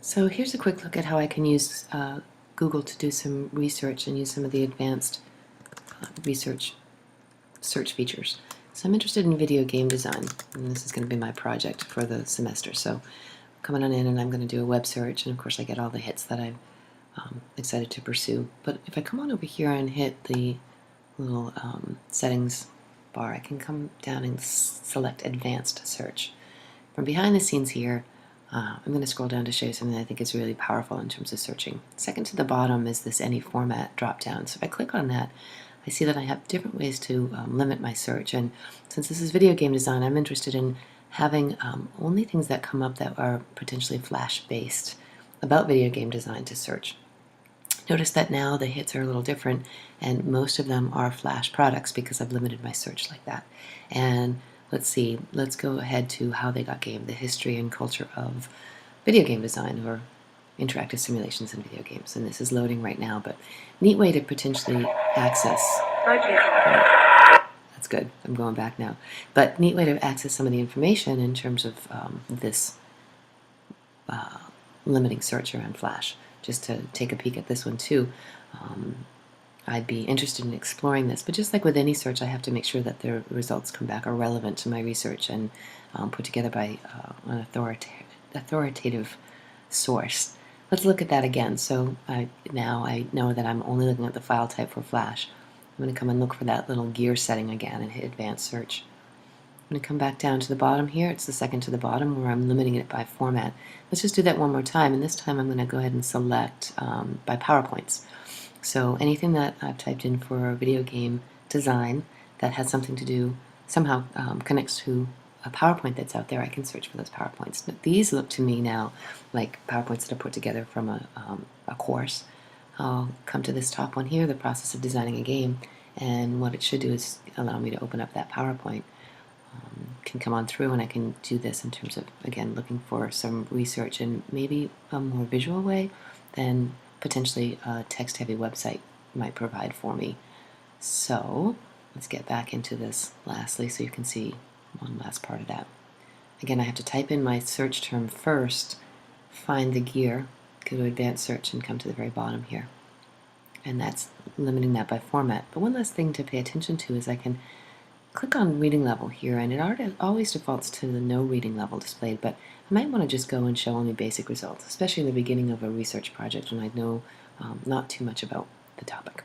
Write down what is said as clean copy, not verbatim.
So here's a quick look at how I can use Google to do some research and use some of the advanced research search features. So I'm interested in video game design, and this is going to be my project for the semester. So I'm coming on in and I'm going to do a web search, and of course I get all the hits that I'm excited to pursue. But if I come on over here and hit the little settings bar, I can come down and select advanced search. From behind the scenes here, I'm going to scroll down to show you something that I think is really powerful in terms of searching. Second to the bottom is this any format drop down. So if I click on that, I see that I have different ways to limit my search. And since this is video game design, I'm interested in having only things that come up that are potentially Flash based about video game design to search. Notice that now the hits are a little different, and most of them are Flash products because I've limited my search like that. And let's see, let's go ahead to how they got game, the history and culture of video game design or interactive simulations in video games. And this is loading right now, but neat way to potentially access. That's good, I'm going back now. But neat way to access some of the information in terms of this limiting search around Flash. Just to take a peek at this one too. I'd be interested in exploring this, but just like with any search, I have to make sure that the results come back are relevant to my research and put together by an authoritative source. Let's look at that again. So now I know that I'm only looking at the file type for Flash. I'm going to come and look for that little gear setting again and hit Advanced Search. I'm going to come back down to the bottom here. It's the second to the bottom where I'm limiting it by format. Let's just do that one more time, and this time I'm going to go ahead and select by PowerPoints. So anything that I've typed in for video game design that has something to do, somehow connects to a PowerPoint that's out there, I can search for those PowerPoints. But these look to me now like PowerPoints that are put together from a course. I'll come to this top one here, the process of designing a game, and what it should do is allow me to open up that PowerPoint. Can come on through, and I can do this in terms of, again, looking for some research in maybe a more visual way than potentially a text-heavy website might provide for me. So let's get back into this lastly so you can see one last part of that. Again, I have to type in my search term first, find the gear, go to advanced search, and come to the very bottom here. And that's limiting that by format. But one last thing to pay attention to is I can click on reading level here, and it always defaults to the no reading level displayed, but I might want to just go and show only basic results, especially in the beginning of a research project when I know not too much about the topic.